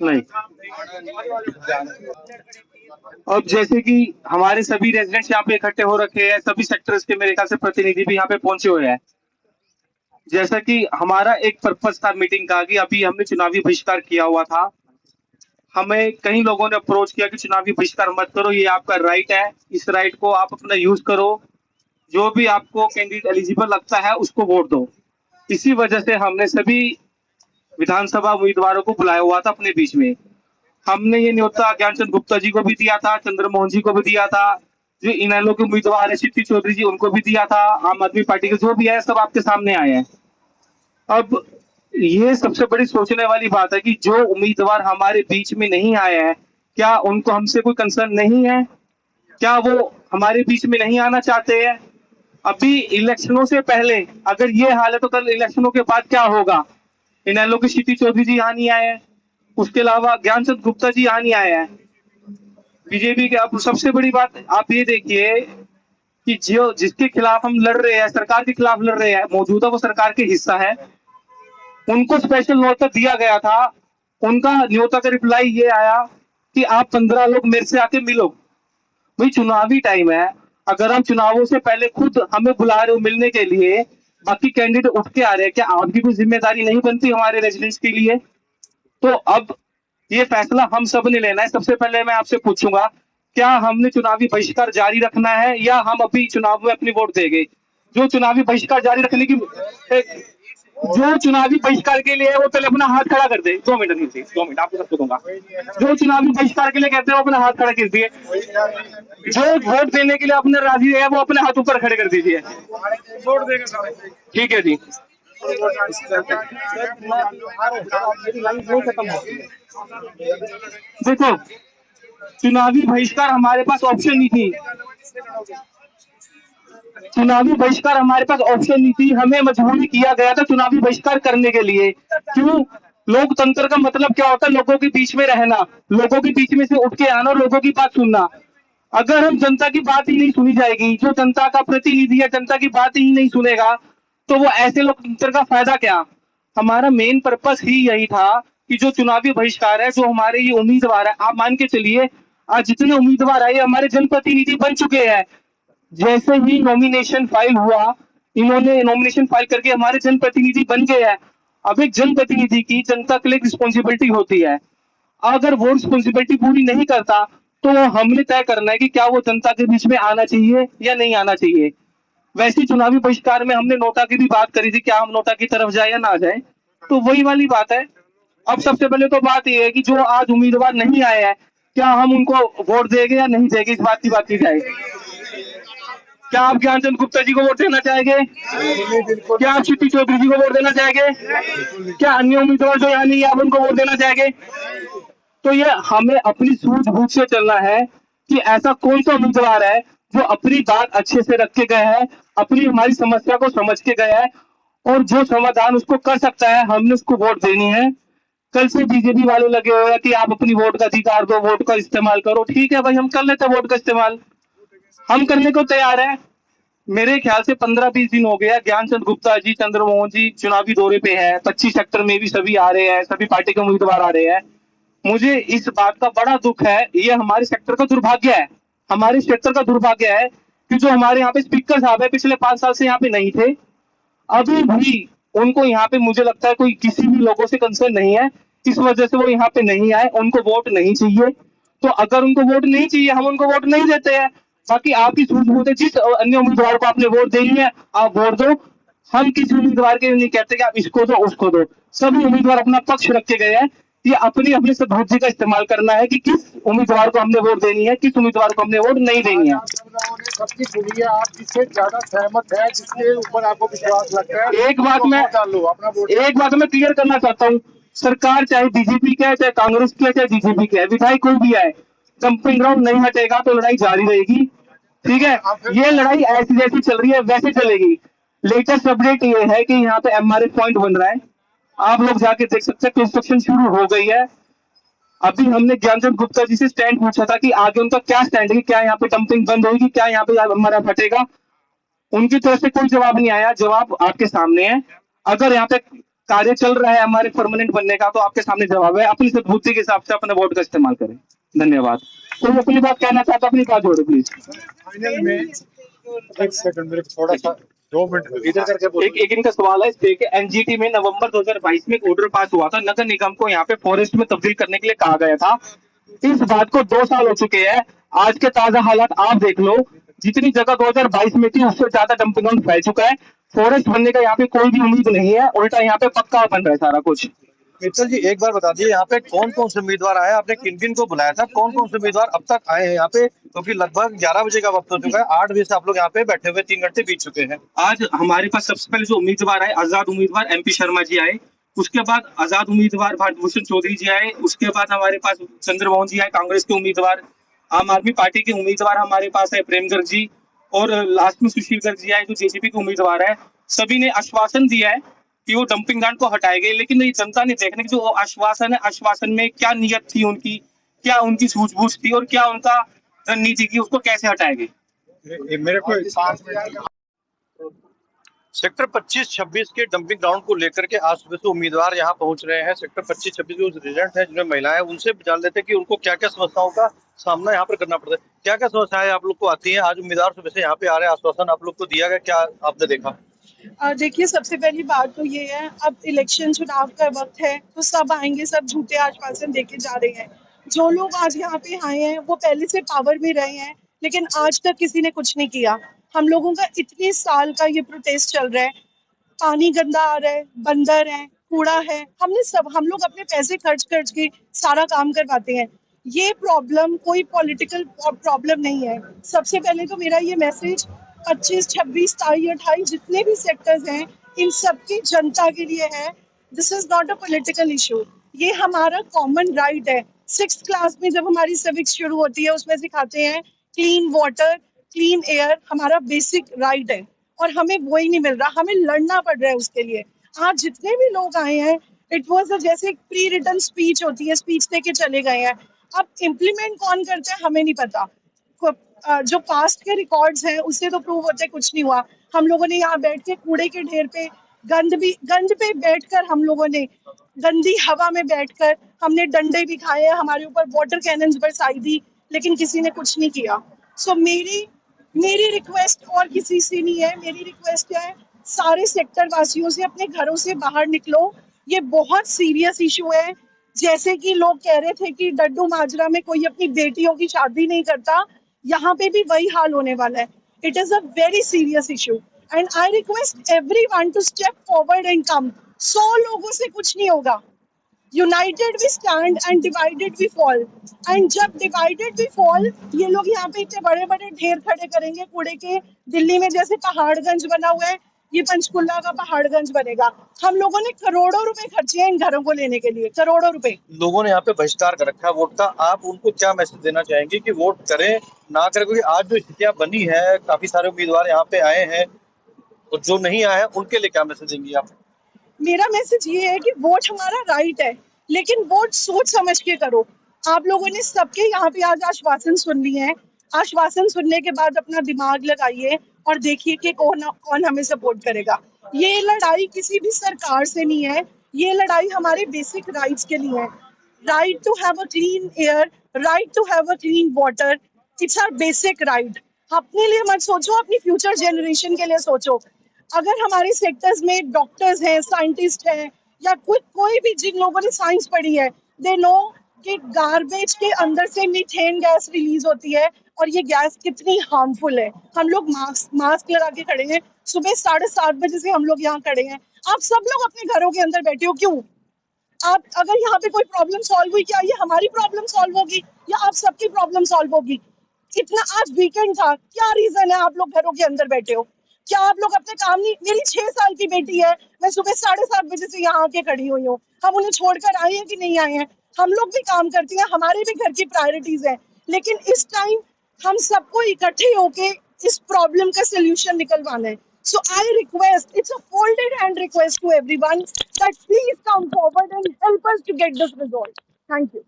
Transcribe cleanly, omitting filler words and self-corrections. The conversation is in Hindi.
नहीं। अब जैसे कि हमारे सभी रेजिडेंट्स यहाँ पे इकट्ठे हो रखे हैं, सभी सेक्टर्स के मेरे ख्याल से प्रतिनिधि भी यहाँ पे पहुंचे हुए हैं। जैसा कि हमारा एक पर्पस था मीटिंग का कि अभी हमने चुनावी बहिष्कार किया हुआ था। हमें कई लोगों ने अप्रोच किया कि चुनावी बहिष्कार मत करो, ये आपका राइट है, इस राइट को आप अपना यूज करो, जो भी आपको कैंडिडेट एलिजिबल लगता है उसको वोट दो। इसी वजह से हमने सभी विधानसभा उम्मीदवारों को बुलाया हुआ था अपने बीच में। हमने ये न्योता ज्ञानचंद गुप्ता जी को भी दिया था, चंद्रमोहन जी को भी दिया था, जो इनेलो के उम्मीदवार है सिद्धि चौधरी जी उनको भी दिया था, आम आदमी पार्टी के जो भी है सब आपके सामने आए हैं। अब ये सबसे बड़ी सोचने वाली बात है कि जो उम्मीदवार हमारे बीच में नहीं आए हैं, क्या उनको हमसे कोई कंसर्न नहीं है? क्या वो हमारे बीच में नहीं आना चाहते हैं? अभी इलेक्शनों से पहले अगर ये हाल है तो कल इलेक्शनों के बाद क्या होगा? इनेलो के सिटी चौधरी जी यहाँ नहीं आए हैं, उसके अलावा ज्ञानचंद गुप्ता जी यहाँ नहीं आए हैं। बीजेपी के अब सबसे बड़ी बात आप ये देखिए कि जो जिसके खिलाफ हम लड़ रहे हैं, सरकार के खिलाफ लड़ रहे हैं, मौजूदा वो सरकार के हिस्सा है, उनको स्पेशल न्योता दिया गया था। उनका न्योता का रिप्लाई ये आया कि आप 15 लोग मेरे से आके मिलो। भाई चुनावी टाइम है, अगर हम चुनावों से पहले खुद हमें बुला रहे हो मिलने के लिए, बाकी कैंडिडेट उठ के आ रहे हैं, क्या आपकी कोई जिम्मेदारी नहीं बनती हमारे रेजिडेंट्स के लिए? तो अब ये फैसला हम सब ने लेना है। सबसे पहले मैं आपसे पूछूंगा, क्या हमने चुनावी बहिष्कार जारी रखना है या हम अभी चुनाव में अपनी वोट देंगे? जो चुनावी बहिष्कार जारी रखने की जो चुनावी बहिष्कार के लिए है वो पहले अपना हाथ खड़ा कर दे। 2 मिनट नीचे, 2 मिनट आपको सबको दूंगा। जो चुनावी बहिष्कार के लिए कहते हैं वो अपना हाथ खड़ा कर दिए। जो वोट देने के लिए अपने राजी है वो अपने हाथ ऊपर खड़े कर दीजिए। ठीक है जी। देखो, चुनावी बहिष्कार हमारे पास ऑप्शन नहीं थी। चुनावी बहिष्कार हमारे पास ऑप्शन नहीं थी, हमें मजबूरी किया गया था चुनावी बहिष्कार करने के लिए। क्यों? लोकतंत्र का मतलब क्या होता है? लोगों के बीच में रहना, लोगों के बीच में से उठ के आना और लोगों की बात सुनना। अगर हम जनता की बात ही नहीं सुनी जाएगी, जो जनता का प्रतिनिधि है जनता की बात ही नहीं सुनेगा, तो वो ऐसे लोकतंत्र का फायदा क्या? हमारा मेन पर्पस ही यही था कि जो चुनावी बहिष्कार है, जो हमारे ये उम्मीदवार है, आप मान के चलिए आज जितने उम्मीदवार आए हमारे जनप्रतिनिधि बन चुके हैं। जैसे ही नॉमिनेशन फाइल हुआ, इन्होंने नॉमिनेशन फाइल करके हमारे जनप्रतिनिधि बन गए हैं। अब एक जनप्रतिनिधि की जनता के लिए रिस्पॉन्सिबिलिटी होती है, अगर वो रिस्पॉन्सिबिलिटी पूरी नहीं करता तो वो हमने तय करना है कि क्या वो जनता के बीच में आना चाहिए या नहीं आना चाहिए। वैसे चुनावी बहिष्कार में हमने नोटा की भी बात करी थी, क्या हम नोटा की तरफ जाए या ना जाए, तो वही वाली बात है। अब सबसे पहले तो बात यह है कि जो आज उम्मीदवार नहीं आए हैं, क्या हम उनको वोट देंगे या नहीं देंगे, इस बात की बात की जाए। क्या आप ज्ञानचंद गुप्ता जी को वोट देना चाहेंगे? क्या आप सिटी चौधरी जी को वोट देना चाहेंगे? क्या अन्य उम्मीदवार जो यहाँ नहीं है आप उनको वोट देना चाहेंगे? तो ये हमें अपनी सूझबूझ से चलना है कि ऐसा कौन सा उम्मीदवार है जो अपनी बात अच्छे से रख के गया है, अपनी हमारी समस्या को समझ के गया है और जो समाधान उसको कर सकता है, हमने उसको वोट देनी है। कल से बीजेपी वाले लगे हुए हैं कि आप अपनी वोट का अधिकार दो, वोट का इस्तेमाल करो। ठीक है भाई, हम कर लेते हैं वोट का इस्तेमाल, हम करने को तैयार है। मेरे ख्याल से 15-20 दिन हो गया, ज्ञानचंद गुप्ता जी, चंद्रमोहन जी चुनावी दौरे पे है, 25 सेक्टर में भी सभी आ रहे हैं, सभी पार्टी के उम्मीदवार आ रहे हैं। मुझे इस बात का बड़ा दुख है, ये हमारे सेक्टर का दुर्भाग्य है, हमारे क्षेत्र का दुर्भाग्य है कि जो हमारे यहाँ पे स्पीकर साहब है पिछले 5 साल से यहाँ पे नहीं थे, अभी भी उनको यहाँ पे मुझे लगता है कोई किसी भी लोगों से कंसर्न नहीं है, इस वजह से वो यहाँ पे नहीं आए, उनको वोट नहीं चाहिए। तो अगर उनको वोट नहीं चाहिए हम उनको वोट नहीं देते हैं। बाकी आपकी सूझबूझ है, जिस अन्य उम्मीदवार को आपने वोट देनी है आप वोट दो। हम किसी उम्मीदवार के नहीं कहते कि आप इसको दो उसको दो, सभी उम्मीदवार अपना पक्ष रख के गए हैं। ये अपनी अपनी सद्बुद्धि का इस्तेमाल करना है कि किस उम्मीदवार को हमने वोट देनी है, किस उम्मीदवार को हमने वोट नहीं देनी है। सबकी सुनिए, आप जिससे ज्यादा सहमत है, जिसके ऊपर आपको विश्वास लगता है, एक बात मैं क्लियर करना चाहता हूँ, सरकार चाहे बीजेपी की है, चाहे कांग्रेस की है, चाहे बीजेपी की है, विधायक कोई भी है, डंपिंग ग्राउंड नहीं हटेगा तो लड़ाई जारी रहेगी। ठीक है, ये लड़ाई ऐसी जैसी चल रही है वैसे चलेगी। लेटेस्ट अपडेट ये है कि यहाँ पे एमआरएफ पॉइंट बन रहा है, आप लोग जाके देख सकते हैं, कंस्ट्रक्शन शुरू हो गई है। अभी हमने ज्ञानचंद गुप्ता जी से स्टैंड पूछा था कि आगे उनका क्या स्टैंड है, क्या यहाँ पे डंपिंग बंद होगी, क्या यहाँ पे हमारा फटेगा। उनकी तरफ से कोई जवाब नहीं आया, जवाब आपके सामने है। अगर यहाँ पे कार्य चल रहा है हमारे परमानेंट बनने का, तो आपके सामने जवाब है, अपनी सद्बुद्धि के हिसाब से अपने वोट का इस्तेमाल करें। धन्यवाद। कोई अपनी बात कहना चाहता, अपनी बात जोड़ो प्लीज। फाइनल में एक सेकंड मेरे को थोड़ा सा 2 मिनट इधर करके बोलो। एक इनका सवाल है, देखिए एनजीटी में नवंबर 2022 में एक ऑर्डर पास हुआ था, नगर निगम को यहाँ पे फॉरेस्ट में तब्दील करने के लिए कहा गया था। इस बात को 2 साल हो चुके हैं। आज के ताजा हालात आप देख लो, जितनी जगह 2022 में थी उससे ज्यादा डंपिंग ग्राउंड फैल चुका है। फॉरेस्ट बनने का यहाँ पे कोई भी उम्मीद नहीं है, उल्टा यहाँ पे पक्का बन रहा है सारा कुछ। मित्तल जी एक बार बता दीजिए यहाँ पे कौन कौन से उम्मीदवार आए, आपने किन किन को बुलाया था, कौन कौन से उम्मीदवार अब तक आए हैं यहाँ पे, क्योंकि लगभग 11 बजे का वक्त हो चुका है, 8 बजे से आप लोग यहाँ पे बैठे हुए 3 घंटे बीत चुके हैं। आज हमारे पास सबसे पहले जो उम्मीदवार आए, आजाद उम्मीदवार एमपी शर्मा जी आए, उसके बाद आजाद उम्मीदवार भारतभूषण चौधरी जी आए, उसके बाद हमारे पास चंद्रमोहन जी आए कांग्रेस के उम्मीदवार, आम आदमी पार्टी के उम्मीदवार हमारे पास है प्रेम गर्ग जी, और लास्ट में सुशील गर्ग जी आए जो जेजेपी के उम्मीदवार है। सभी ने आश्वासन दिया है कि वो डंपिंग ग्राउंड को हटाएंगे, लेकिन ये जनता ने देखने की जो आश्वासन है, आश्वासन में क्या नियत थी उनकी, क्या उनकी सूझबूझ थी और क्या उनका रणनीति की, उसको कैसे हटाएंगे। मेरे को 5 मिनट सेक्टर 25-26 के डंपिंग ग्राउंड को लेकर के आज सुबह से उम्मीदवार यहाँ पहुंच रहे हैं। सेक्टर 25-26 के जो रेजिडेंट हैं जिनमें महिलाएं हैं, उनसे जान लेते हैं कि उनको क्या क्या समस्याओं का सामना यहाँ पर करना पड़ता है, क्या क्या समस्याएं आप लोग को आती हैं। आज उम्मीदवार सुबह से यहाँ पे आ रहे हैं, आश्वासन आप लोग को दिया गया, क्या आपने देखा? देखिए सबसे पहली बात तो ये है, अब इलेक्शन चुनाव का वक्त है तो सब आएंगे, सब झूठे आश्वासन देके जा रहे हैं। जो लोग आज यहाँ पे आए हैं वो पहले से पावर में रहे हैं, लेकिन आज तक किसी ने कुछ नहीं किया। हम लोगों का इतने साल का ये प्रोटेस्ट चल रहा है, पानी गंदा आ रहा है, बंदर है, कूड़ा है, हम लोग अपने पैसे खर्च के सारा काम करवाते हैं। ये प्रॉब्लम कोई पॉलिटिकल प्रॉब्लम नहीं है। सबसे पहले तो मेरा ये मैसेज 25, 26, 27, 28 जितने भी सेक्टर्स हैं, इन सबकी जनता के लिए है। This is not a political issue, ये हमारा कॉमन राइट है। 6th क्लास में जब हमारी सिविक्स शुरू होती है उसमें सिखाते हैं क्लीन वाटर, क्लीन एयर हमारा बेसिक राइट है, और हमें वो ही नहीं मिल रहा, हमें लड़ना पड़ रहा है उसके लिए। आज जितने भी लोग आए हैं, इट वाज जैसे एक प्री रिटन स्पीच होती है, स्पीच देके चले गए हैं। अब इम्प्लीमेंट कौन करते हैं हमें नहीं पता। जो पास्ट के रिकॉर्ड्स हैं उससे तो प्रूव होते कुछ नहीं हुआ। हम लोगों ने यहाँ बैठ के कूड़े के ढेर पे गंद पे बैठकर, हम लोगों ने गंदी हवा में बैठकर हमने डंडे भी खाए हैं, हमारे ऊपर वाटर कैनन्स बरसाई थी, लेकिन किसी ने कुछ नहीं किया। सो मेरी रिक्वेस्ट और किसी से नहीं है, मेरी रिक्वेस्ट है सारे सेक्टर वासियों से, अपने घरों से बाहर निकलो। ये बहुत सीरियस इशू है। जैसे कि लोग कह रहे थे कि डड्डू माजरा में कोई अपनी बेटियों की शादी नहीं करता, यहाँ पे भी वही हाल होने वाला है। It is a very serious issue and I request everyone to step forward and come. 100 लोगों से कुछ नहीं होगा। United we stand and divided we fall. And जब डिवाइडेड वी फॉल, ये लोग यहाँ पे इतने बड़े बड़े ढेर खड़े करेंगे कूड़े के। दिल्ली में जैसे पहाड़गंज बना हुआ है, ये पंचकुला का पहाड़गंज बनेगा। हम लोगों ने करोड़ों रुपए खर्चे हैं इन घरों को लेने के लिए, करोड़ों रुपए। लोगों ने यहाँ पे बहिष्कार कर रखा है वोट का, आप उनको क्या मैसेज देना चाहेंगे कि वोट करें ना करें? क्योंकि आज जो स्थितियां बनी है, काफी सारे उम्मीदवार यहाँ पे आए हैं, और जो नहीं आए हैं उनके लिए क्या मैसेज देंगी आप? मेरा मैसेज ये है कि वोट हमारा राइट है, लेकिन वोट सोच समझ के करो। आप लोगों ने सबके यहाँ पे आज आश्वासन सुन लिए हैं। आश्वासन सुनने के बाद अपना दिमाग लगाइए और देखिए कि कौन हमें सपोर्ट करेगा। ये लड़ाई किसी भी सरकार से नहीं है, ये लड़ाई हमारे बेसिक राइट्स के लिए है। Right to have a clean air, right to have a clean water, it's our basic right. अपने लिए मत सोचो, अपनी फ्यूचर जनरेशन के लिए सोचो। अगर हमारे सेक्टर्स में डॉक्टर्स हैं, साइंटिस्ट हैं, या कोई भी जिन लोगों ने साइंस पढ़ी है, दे नो कि गार्बेज के अंदर से मीथेन गैस रिलीज होती है और ये गैस कितनी हार्मफुल है। हम लोग मास्क लगा के खड़े हैं, सुबह 7:30 बजे से हम लोग यहाँ खड़े हैं। आप सब लोग अपने घरों के अंदर बैठे हो, क्यों? आप अगर यहाँ पे कोई प्रॉब्लम सॉल्व हुई, क्या ये हमारी प्रॉब्लम सॉल्व होगी या आप सबकी प्रॉब्लम सॉल्व होगी? इतना आज वीकेंड था, क्या रीजन है आप लोग घरों के अंदर बैठे हो? क्या आप लोग अपने काम नहीं? मेरी 6 साल की बेटी है, मैं सुबह 7:30 बजे से यहाँ आके खड़ी हुई हूँ। हम उन्हें छोड़कर आए हैं कि नहीं आए हैं? हम लोग भी काम करते हैं, हमारे भी घर की प्रायोरिटीज है, लेकिन इस टाइम हम सबको इकट्ठे होके इस प्रॉब्लम का सोल्यूशन निकलवाना है। So I request, it's a folded hand request to everyone that please come forward and help us to get this resolved. Thank you.